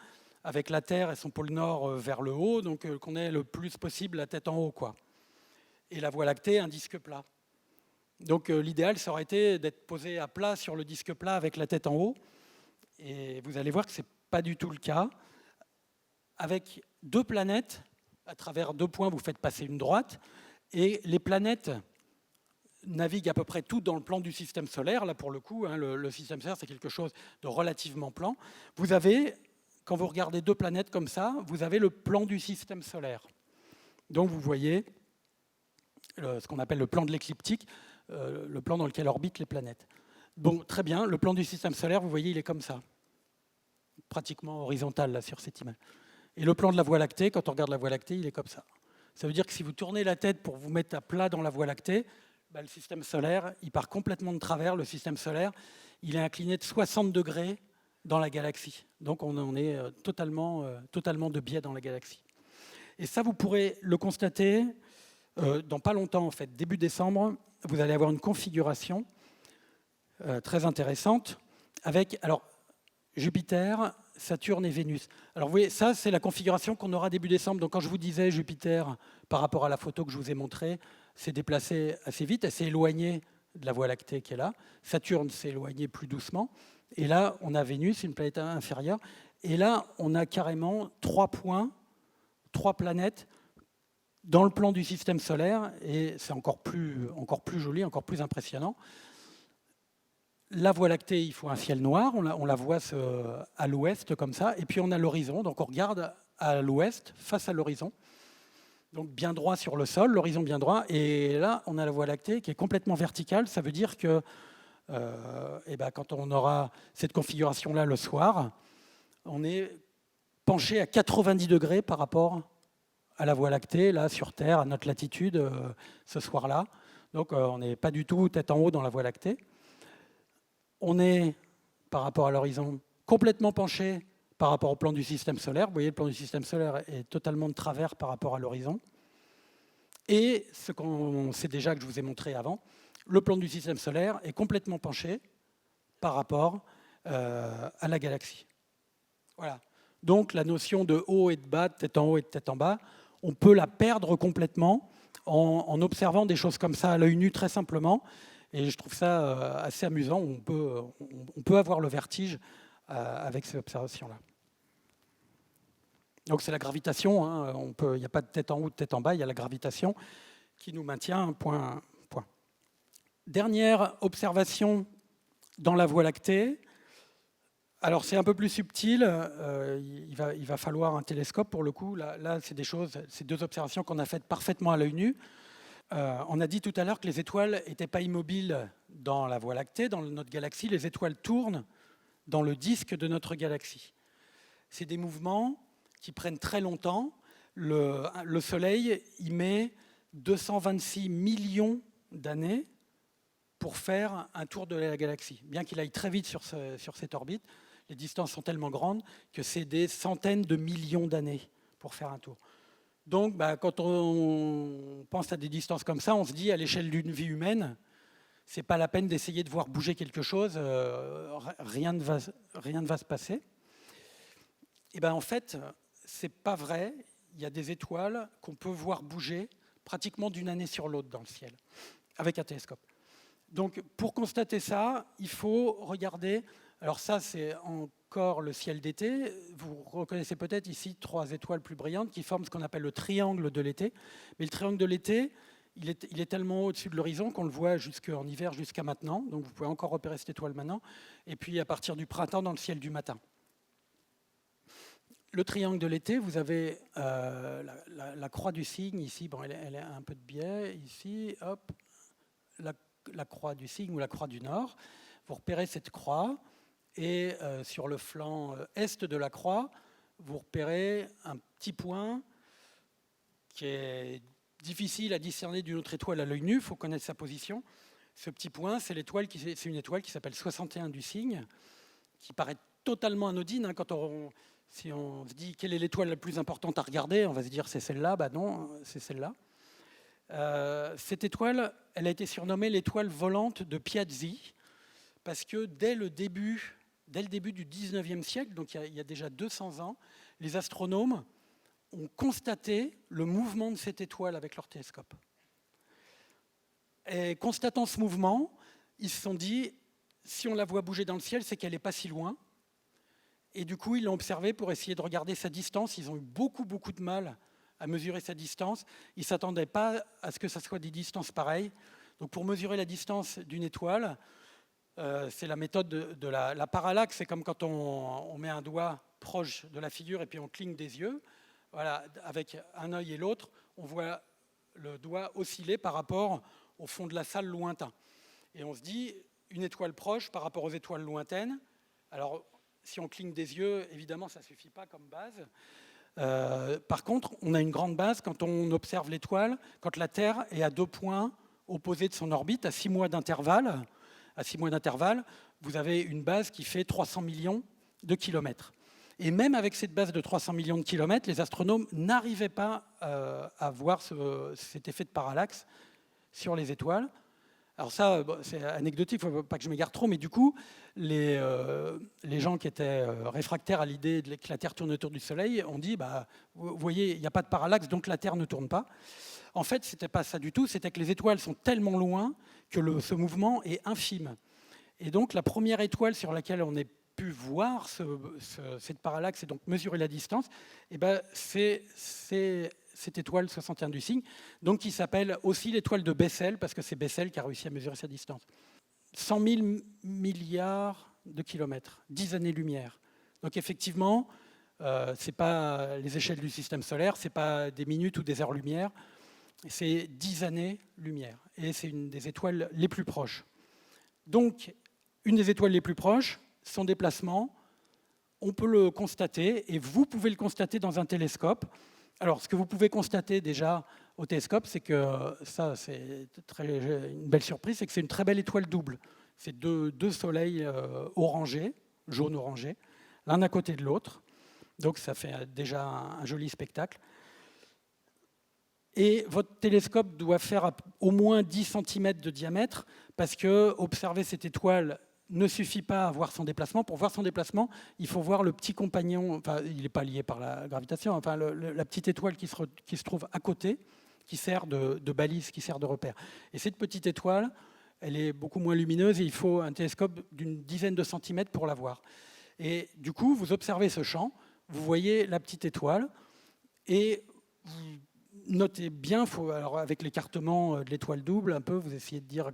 avec la Terre et son pôle nord vers le haut, donc qu'on ait le plus possible la tête en haut, quoi. Et la Voie lactée, un disque plat. Donc l'idéal, ça aurait été d'être posé à plat sur le disque plat avec la tête en haut. Et vous allez voir que ce n'est pas du tout le cas. Avec deux planètes, à travers deux points, vous faites passer une droite, et les planètes naviguent à peu près toutes dans le plan du système solaire. Là, pour le coup, hein, le système solaire, c'est quelque chose de relativement plan. Vous avez, quand vous regardez deux planètes comme ça, vous avez le plan du système solaire. Donc vous voyez ce qu'on appelle le plan de l'écliptique, le plan dans lequel orbitent les planètes. Bon, très bien, le plan du système solaire, vous voyez, il est comme ça, pratiquement horizontal là, sur cette image. Et le plan de la Voie lactée, quand on regarde la Voie lactée, il est comme ça. Ça veut dire que si vous tournez la tête pour vous mettre à plat dans la Voie lactée, le système solaire, il part complètement de travers. Le système solaire, il est incliné de 60 degrés dans la galaxie. Donc on est totalement de biais dans la galaxie. Et ça, vous pourrez le constater dans pas longtemps, en fait. Début décembre, vous allez avoir une configuration très intéressante avec alors, Jupiter, Saturne et Vénus. Alors vous voyez, ça c'est la configuration qu'on aura début décembre. Donc quand je vous disais Jupiter, par rapport à la photo que je vous ai montrée, s'est déplacée assez vite, elle s'est éloignée de la Voie lactée qui est là. Saturne s'est éloigné plus doucement. Et là, on a Vénus, une planète inférieure. Et là, on a carrément 3 points, 3 planètes dans le plan du système solaire. Et c'est encore plus joli, encore plus impressionnant. La Voie lactée, il faut un ciel noir, on la voit à l'ouest comme ça, et puis on a l'horizon, donc on regarde à l'ouest, face à l'horizon, donc bien droit sur le sol, l'horizon bien droit, et là on a la Voie lactée qui est complètement verticale, ça veut dire que quand on aura cette configuration-là le soir, on est penché à 90 degrés par rapport à la Voie lactée, là sur Terre, à notre latitude, ce soir-là, donc on n'est pas du tout tête en haut dans la Voie lactée. On est, par rapport à l'horizon, complètement penché par rapport au plan du système solaire. Vous voyez, le plan du système solaire est totalement de travers par rapport à l'horizon. Et ce qu'on sait déjà, que je vous ai montré avant, le plan du système solaire est complètement penché par rapport à la galaxie. Voilà. Donc la notion de haut et de bas, de tête en haut et de tête en bas, on peut la perdre complètement en observant des choses comme ça à l'œil nu très simplement. Et je trouve ça assez amusant. On peut avoir le vertige avec ces observations-là. Donc c'est la gravitation. Hein. Il n'y a pas de tête en haut, de tête en bas. Il y a la gravitation qui nous maintient point. Dernière observation dans la Voie lactée. Alors c'est un peu plus subtil. Il va falloir un télescope pour le coup. Là c'est 2 observations qu'on a faites parfaitement à l'œil nu. On a dit tout à l'heure que les étoiles n'étaient pas immobiles dans la Voie lactée, dans notre galaxie. Les étoiles tournent dans le disque de notre galaxie. C'est des mouvements qui prennent très longtemps. Le Soleil y met 226 millions d'années pour faire un tour de la galaxie. Bien qu'il aille très vite sur cette orbite, les distances sont tellement grandes que c'est des centaines de millions d'années pour faire un tour. Donc, quand on pense à des distances comme ça, on se dit, à l'échelle d'une vie humaine, ce n'est pas la peine d'essayer de voir bouger quelque chose, rien ne va se passer. Et bien, en fait, ce n'est pas vrai. Il y a des étoiles qu'on peut voir bouger pratiquement d'une année sur l'autre dans le ciel, avec un télescope. Donc, pour constater ça, il faut regarder. Alors ça, c'est encore le ciel d'été. Vous reconnaissez peut-être ici 3 étoiles plus brillantes qui forment ce qu'on appelle le triangle de l'été. Mais le triangle de l'été, il est tellement haut au-dessus de l'horizon qu'on le voit jusqu'en hiver, jusqu'à maintenant. Donc vous pouvez encore repérer cette étoile maintenant. Et puis à partir du printemps, dans le ciel du matin. Le triangle de l'été, vous avez la croix du cygne ici. Bon, elle est un peu de biais ici. Hop, la croix du cygne ou la croix du nord. Vous repérez cette croix. Et sur le flanc est de la croix, vous repérez un petit point qui est difficile à discerner d'une autre étoile à l'œil nu, il faut connaître sa position. Ce petit point, c'est une étoile qui s'appelle 61 du cygne, qui paraît totalement anodine. Hein, si on se dit quelle est l'étoile la plus importante à regarder, on va se dire c'est celle-là. Non, c'est celle-là. Cette étoile, elle a été surnommée l'étoile volante de Piazzi, parce que dès le début du 19e siècle, donc il y a déjà 200 ans, les astronomes ont constaté le mouvement de cette étoile avec leur télescope. Et constatant ce mouvement, ils se sont dit, si on la voit bouger dans le ciel, c'est qu'elle n'est pas si loin. Et du coup, ils l'ont observée pour essayer de regarder sa distance. Ils ont eu beaucoup de mal à mesurer sa distance. Ils ne s'attendaient pas à ce que ça soit des distances pareilles. Donc pour mesurer la distance d'une étoile, c'est la méthode de la parallaxe. C'est comme quand on met un doigt proche de la figure et puis on cligne des yeux. Voilà, avec un œil et l'autre, on voit le doigt osciller par rapport au fond de la salle lointain. Et on se dit, une étoile proche par rapport aux étoiles lointaines. Alors, si on cligne des yeux, évidemment, ça ne suffit pas comme base. Par contre, on a une grande base quand on observe l'étoile, quand la Terre est à 2 points opposés de son orbite, à 6 mois d'intervalle. À 6 mois d'intervalle, vous avez une base qui fait 300 millions de kilomètres. Et même avec cette base de 300 millions de kilomètres, les astronomes n'arrivaient pas à voir cet effet de parallaxe sur les étoiles. Alors ça, c'est anecdotique, il ne faut pas que je m'égare trop, mais du coup, les gens qui étaient réfractaires à l'idée que la Terre tourne autour du Soleil ont dit, vous voyez, il n'y a pas de parallaxe, donc la Terre ne tourne pas. En fait, ce n'était pas ça du tout, c'était que les étoiles sont tellement loin que ce mouvement est infime. Et donc la première étoile sur laquelle on ait pu voir cette parallaxe et donc mesurer la distance, c'est cette étoile 61 du cygne, donc qui s'appelle aussi l'étoile de Bessel, parce que c'est Bessel qui a réussi à mesurer sa distance. 100 000 milliards de kilomètres, 10 années-lumière. Donc effectivement, ce n'est pas les échelles du système solaire, ce n'est pas des minutes ou des heures-lumière, c'est 10 années-lumière. Et c'est une des étoiles les plus proches. Donc, une des étoiles les plus proches, son déplacement, on peut le constater, et vous pouvez le constater dans un télescope. Alors, ce que vous pouvez constater déjà au télescope, c'est que ça, c'est une belle surprise, c'est que c'est une très belle étoile double. C'est deux soleils orangés, jaune-orangé, l'un à côté de l'autre. Donc, ça fait déjà un joli spectacle. Et votre télescope doit faire au moins 10 cm de diamètre, parce que observer cette étoile ne suffit pas à voir son déplacement. Pour voir son déplacement, il faut voir le petit compagnon, enfin, il n'est pas lié par la gravitation, enfin, la petite étoile qui se trouve à côté, qui sert de balise, qui sert de repère. Et cette petite étoile, elle est beaucoup moins lumineuse et il faut un télescope d'une dizaine de centimètres pour la voir. Et du coup, vous observez ce champ, vous voyez la petite étoile, et vous notez bien, alors avec l'écartement de l'étoile double, un peu, vous essayez de dire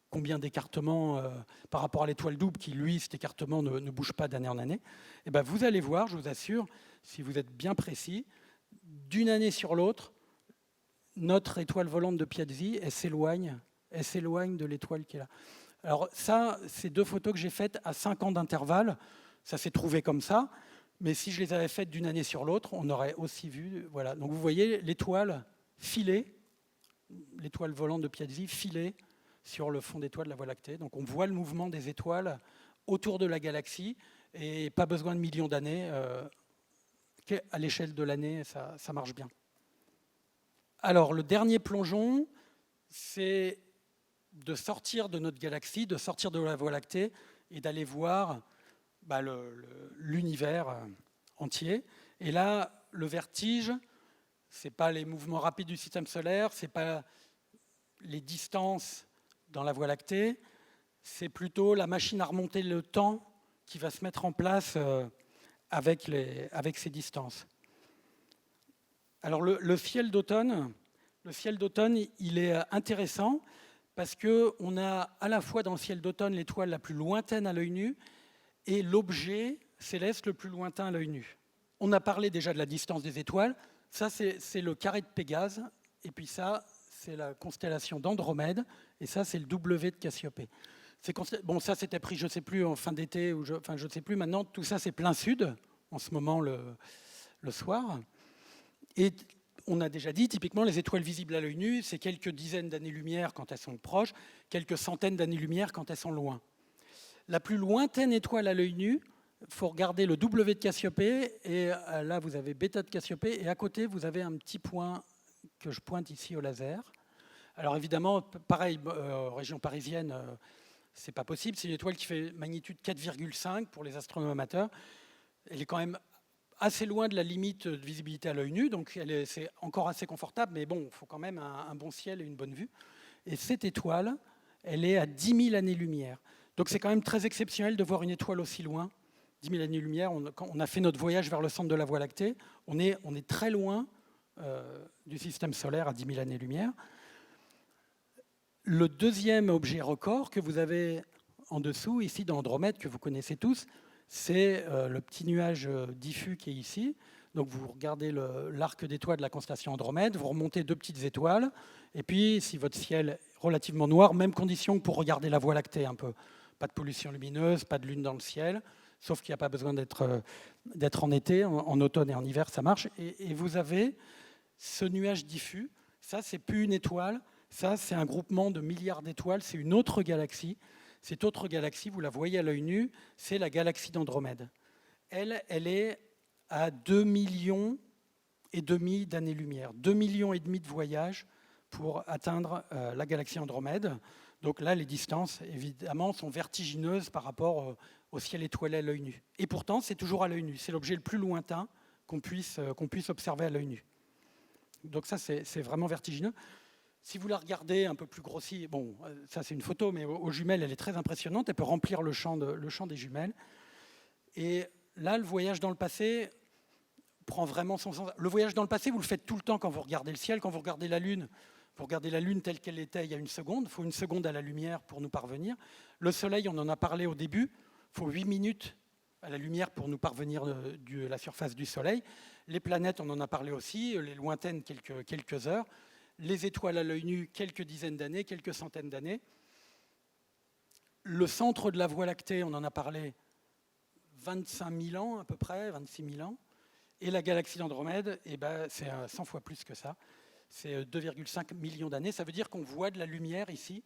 combien d'écartements par rapport à l'étoile double, qui lui, cet écartement ne bouge pas d'année en année. Et vous allez voir, je vous assure, si vous êtes bien précis, d'une année sur l'autre, notre étoile volante de Piazzi, elle s'éloigne de l'étoile qui est là. Alors ça, c'est 2 photos que j'ai faites à 5 ans d'intervalle. Ça s'est trouvé comme ça. Mais si je les avais faites d'une année sur l'autre, on aurait aussi vu. Voilà. Donc vous voyez l'étoile filée, l'étoile volante de Piazzi filée sur le fond d'étoile de la Voie lactée. Donc on voit le mouvement des étoiles autour de la galaxie et pas besoin de millions d'années. À l'échelle de l'année, ça marche bien. Alors le dernier plongeon, c'est de sortir de notre galaxie, de sortir de la Voie lactée et d'aller voir l'univers entier. Et là, le vertige, ce n'est pas les mouvements rapides du système solaire, ce n'est pas les distances dans la Voie lactée, c'est plutôt la machine à remonter le temps qui va se mettre en place avec ces distances. Alors le ciel d'automne, il est intéressant parce qu'on a à la fois dans le ciel d'automne l'étoile la plus lointaine à l'œil nu et l'objet céleste le plus lointain à l'œil nu. On a parlé déjà de la distance des étoiles. Ça, c'est le carré de Pégase. Et puis ça, c'est la constellation d'Andromède. Et ça, c'est le W de Cassiopée. Bon, ça, c'était pris, je ne sais plus, en fin d'été, je ne sais plus. Maintenant, tout ça, c'est plein sud, en ce moment, le soir. Et on a déjà dit, typiquement, les étoiles visibles à l'œil nu, c'est quelques dizaines d'années-lumière quand elles sont proches, quelques centaines d'années-lumière quand elles sont loin. La plus lointaine étoile à l'œil nu, il faut regarder le W de Cassiopée, et là, vous avez bêta de Cassiopée, et à côté, vous avez un petit point que je pointe ici au laser. Alors évidemment, pareil, région parisienne, c'est pas possible. C'est une étoile qui fait magnitude 4,5 pour les astronomes amateurs. Elle est quand même assez loin de la limite de visibilité à l'œil nu, donc c'est encore assez confortable, mais bon, il faut quand même un bon ciel et une bonne vue. Et cette étoile, elle est à 10 000 années-lumière. Donc c'est quand même très exceptionnel de voir une étoile aussi loin. 10 000 années-lumière, quand on a fait notre voyage vers le centre de la Voie lactée, on est très loin du système solaire à 10 000 années-lumière. Le deuxième objet record que vous avez en dessous, ici dans Andromède, que vous connaissez tous, c'est le petit nuage diffus qui est ici. Donc vous regardez l'arc d'étoiles de la constellation Andromède, vous remontez 2 petites étoiles, et puis si votre ciel est relativement noir, même condition que pour regarder la Voie lactée un peu. Pas de pollution lumineuse, pas de lune dans le ciel, sauf qu'il n'y a pas besoin d'être en été, en automne et en hiver, ça marche. Et vous avez ce nuage diffus, ça c'est plus une étoile, ça c'est un groupement de milliards d'étoiles, c'est une autre galaxie. Cette autre galaxie, vous la voyez à l'œil nu, c'est la galaxie d'Andromède. Elle est à 2,5 millions d'années-lumière, 2,5 millions de voyages pour atteindre la galaxie Andromède. Donc là, les distances, évidemment, sont vertigineuses par rapport au ciel étoilé à l'œil nu. Et pourtant, c'est toujours à l'œil nu. C'est l'objet le plus lointain qu'on puisse observer à l'œil nu. Donc ça, c'est vraiment vertigineux. Si vous la regardez un peu plus grossie, bon, ça c'est une photo, mais aux jumelles, elle est très impressionnante. Elle peut remplir le champ des jumelles. Et là, le voyage dans le passé prend vraiment son sens. Le voyage dans le passé, vous le faites tout le temps quand vous regardez le ciel, quand vous regardez la Lune. Vous regardez la Lune telle qu'elle était il y a 1 seconde. Il faut 1 seconde à la lumière pour nous parvenir. Le Soleil, on en a parlé au début. Il faut 8 minutes à la lumière pour nous parvenir de la surface du Soleil. Les planètes, on en a parlé aussi. Les lointaines, quelques heures. Les étoiles à l'œil nu, quelques dizaines d'années, quelques centaines d'années. Le centre de la Voie lactée, on en a parlé, 25 000 ans à peu près, 26 000 ans. Et la galaxie d'Andromède, eh ben, c'est 100 fois plus que ça. C'est 2,5 millions d'années. Ça veut dire qu'on voit de la lumière ici,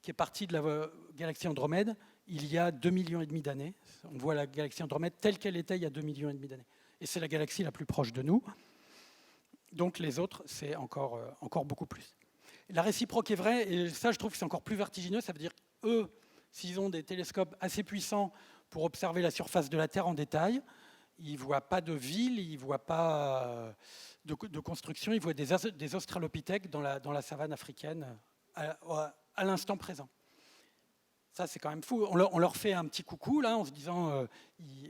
qui est partie de la galaxie Andromède il y a 2,5 millions d'années. On voit la galaxie Andromède telle qu'elle était il y a 2,5 millions d'années. Et c'est la galaxie la plus proche de nous. Donc les autres, c'est encore beaucoup plus. La réciproque est vraie, et ça, je trouve que c'est encore plus vertigineux. Ça veut dire qu'eux, s'ils ont des télescopes assez puissants pour observer la surface de la Terre en détail, ils ne voient pas de ville, ils ne voient pas de construction, ils voient des australopithèques dans la savane africaine à l'instant présent. Ça, c'est quand même fou. On leur fait un petit coucou, là, en se disant,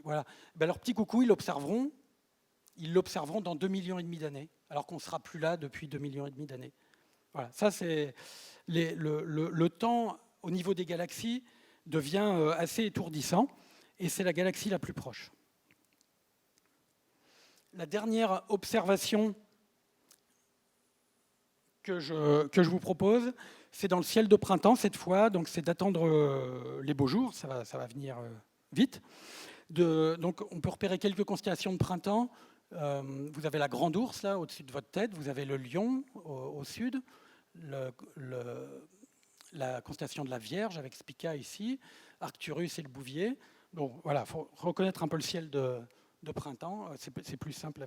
voilà. Ben, leur petit coucou, ils l'observeront dans 2,5 millions d'années, alors qu'on ne sera plus là depuis 2,5 millions d'années. Voilà. Ça, c'est le temps au niveau des galaxies devient assez étourdissant, et c'est la galaxie la plus proche. La dernière observation que je vous propose, c'est dans le ciel de printemps cette fois, donc c'est d'attendre les beaux jours, ça va venir vite. Donc on peut repérer quelques constellations de printemps. Vous avez la Grande Ourse là au-dessus de votre tête, vous avez le Lion au sud, la constellation de la Vierge avec Spica ici, Arcturus et le Bouvier. Bon, voilà, il faut reconnaître un peu le ciel de printemps, c'est plus simple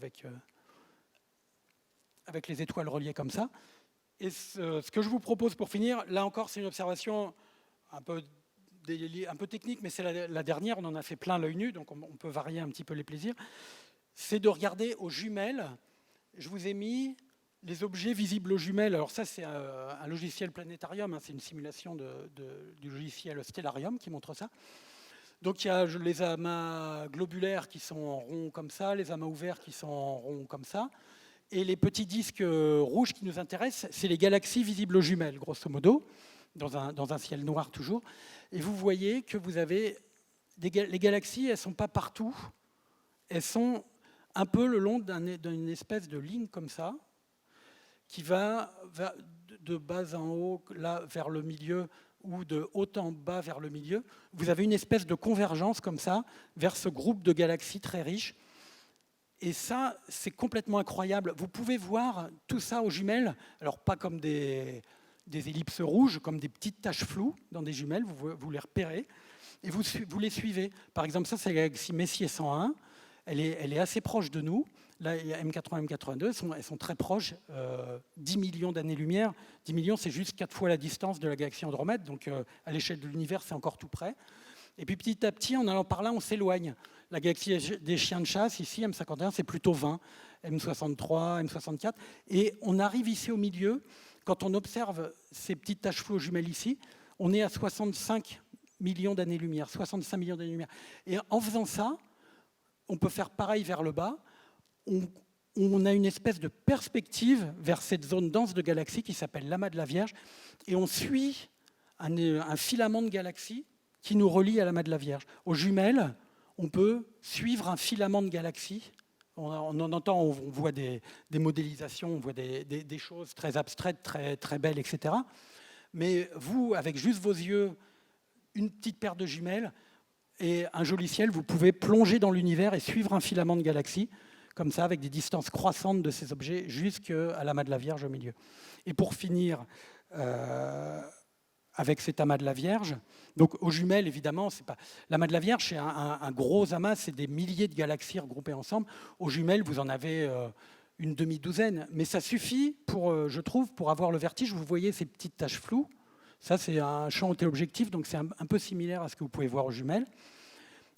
avec les étoiles reliées comme ça. Et ce que je vous propose pour finir, là encore c'est une observation un peu technique, mais c'est la dernière, on en a fait plein l'œil nu, donc on peut varier un petit peu les plaisirs, c'est de regarder aux jumelles. Je vous ai mis les objets visibles aux jumelles. Alors ça, c'est un logiciel planétarium, hein, c'est une simulation du logiciel Stellarium qui montre ça. Donc il y a les amas globulaires qui sont en rond comme ça, les amas ouverts qui sont en rond comme ça, et les petits disques rouges qui nous intéressent, c'est les galaxies visibles aux jumelles, grosso modo, dans un ciel noir toujours. Et vous voyez que vous avez les galaxies, elles ne sont pas partout, elles sont un peu le long d'une espèce de ligne comme ça, qui va de bas en haut, là, vers le milieu, ou de haut en bas vers le milieu. Vous avez une espèce de convergence comme ça, vers ce groupe de galaxies très riches. Et ça, c'est complètement incroyable. Vous pouvez voir tout ça aux jumelles, alors pas comme des ellipses rouges, comme des petites taches floues dans des jumelles, vous les repérez, et vous les suivez. Par exemple, ça, c'est la galaxie Messier 101. Elle est assez proche de nous. Là, il y a M80 et M82, elles sont très proches, 10 millions d'années-lumière. 10 millions, c'est juste 4 fois la distance de la galaxie Andromède, donc à l'échelle de l'univers, c'est encore tout près. Et puis petit à petit, en allant par là, on s'éloigne. La galaxie des chiens de chasse, ici, M51, c'est plutôt 20, M63, M64. Et on arrive ici au milieu, quand on observe ces petites taches floues jumelles ici, on est à 65 millions d'années-lumière, 65 millions d'années-lumière. Et en faisant ça, on peut faire pareil vers le bas. On a une espèce de perspective vers cette zone dense de galaxies qui s'appelle l'amas de la Vierge, et on suit un filament de galaxies qui nous relie à l'amas de la Vierge. Aux jumelles, on peut suivre un filament de galaxies. On en entend, on voit des modélisations, on voit des choses très abstraites, très, très belles, etc. Mais vous, avec juste vos yeux, une petite paire de jumelles et un joli ciel, vous pouvez plonger dans l'univers et suivre un filament de galaxies, comme ça, avec des distances croissantes de ces objets jusqu'à l'amas de la Vierge au milieu. Et pour finir avec cet amas de la Vierge, donc aux jumelles, évidemment, c'est pas l'amas de la Vierge, c'est un gros amas, c'est des milliers de galaxies regroupées ensemble. Aux jumelles, vous en avez une demi-douzaine, mais ça suffit, je trouve, pour avoir le vertige. Vous voyez ces petites taches floues, Ça, c'est un champ téléobjectif, donc c'est un peu similaire à ce que vous pouvez voir aux jumelles.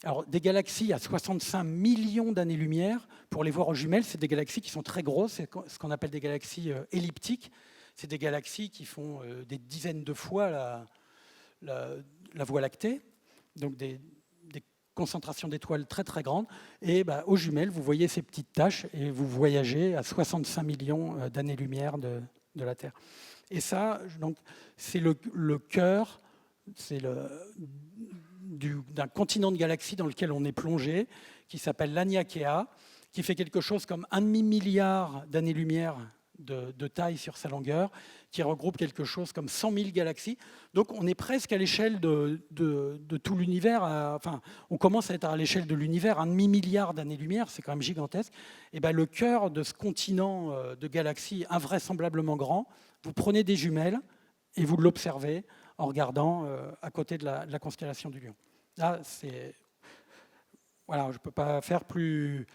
Alors, des galaxies à 65 millions d'années-lumière, pour les voir aux jumelles, c'est des galaxies qui sont très grosses, c'est ce qu'on appelle des galaxies elliptiques. C'est des galaxies qui font des dizaines de fois la Voie lactée, donc des concentrations d'étoiles très très grandes. Et aux jumelles, vous voyez ces petites taches et vous voyagez à 65 millions d'années-lumière de la Terre. Et ça, c'est le cœur d'un continent de galaxies dans lequel on est plongé, qui s'appelle l'Aniakea, qui fait quelque chose comme 1,5 milliard d'années-lumière de taille sur sa longueur, qui regroupe quelque chose comme 100 000 galaxies. Donc on est presque à l'échelle de tout l'univers. Enfin, on commence à être à l'échelle de l'univers, 1,5 milliard d'années-lumière, c'est quand même gigantesque. Et le cœur de ce continent de galaxies invraisemblablement grand, vous prenez des jumelles et vous l'observez en regardant à côté de la constellation du Lion. Là, voilà, je ne peux pas faire plus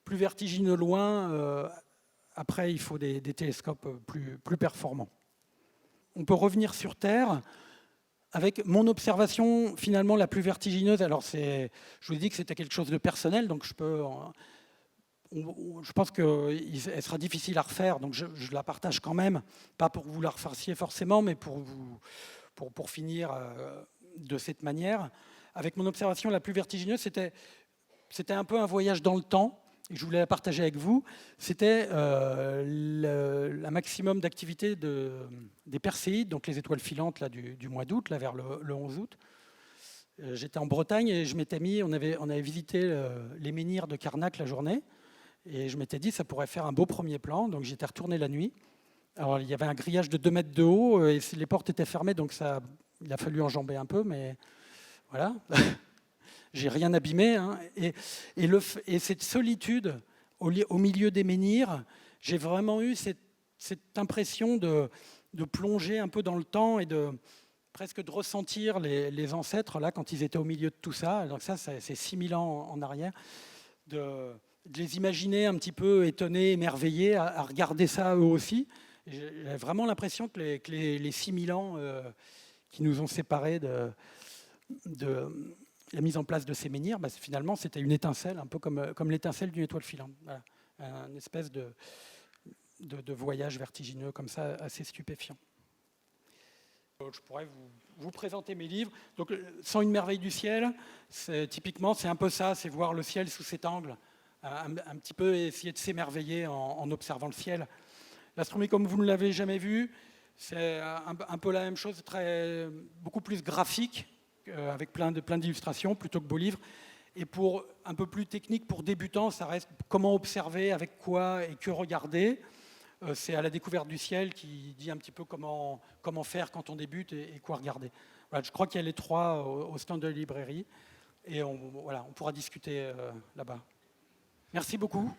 vertigineux loin. Après, il faut des télescopes plus performants. On peut revenir sur Terre avec mon observation finalement la plus vertigineuse. Alors, je vous ai dit que c'était quelque chose de personnel, donc je pense qu'elle sera difficile à refaire, donc je la partage quand même, pas pour que vous la refassiez forcément, mais pour finir de cette manière. Avec mon observation la plus vertigineuse, c'était un peu un voyage dans le temps, et je voulais la partager avec vous. C'était un maximum d'activité des Perséides, donc les étoiles filantes là, du mois d'août, là, vers le 11 août. J'étais en Bretagne et je m'étais mis, on avait visité les menhirs de Carnac la journée, et je m'étais dit ça pourrait faire un beau premier plan, donc j'étais retourné la nuit. Alors il y avait un grillage de 2 mètres de haut, et les portes étaient fermées, donc il a fallu enjamber un peu, mais voilà. J'ai rien abîmé. Hein. Et cette solitude au milieu des menhirs, j'ai vraiment eu cette impression de plonger un peu dans le temps et presque de ressentir les ancêtres là quand ils étaient au milieu de tout ça. Donc ça, c'est 6000 ans en arrière. De les imaginer un petit peu étonnés, émerveillés, à regarder ça eux aussi. J'ai vraiment l'impression que les 6000 ans qui nous ont séparés de la mise en place de ces menhirs, finalement, c'était une étincelle, un peu comme l'étincelle d'une étoile filante. Voilà. Une espèce de voyage vertigineux, comme ça, assez stupéfiant. Je pourrais vous présenter mes livres. Donc, 101 merveilles du ciel, typiquement, c'est un peu ça, c'est voir le ciel sous cet angle, un petit peu essayer de s'émerveiller en observant le ciel. L'astronomie, comme vous ne l'avez jamais vu, c'est un peu la même chose, beaucoup plus graphique, avec plein d'illustrations plutôt que beaux livres. Et pour un peu plus technique, pour débutants, ça reste comment observer, avec quoi et que regarder. C'est à la découverte du ciel qui dit un petit peu comment faire quand on débute et quoi regarder. Voilà, je crois qu'il y a les 3 au stand de la librairie et on pourra discuter là-bas. Merci beaucoup.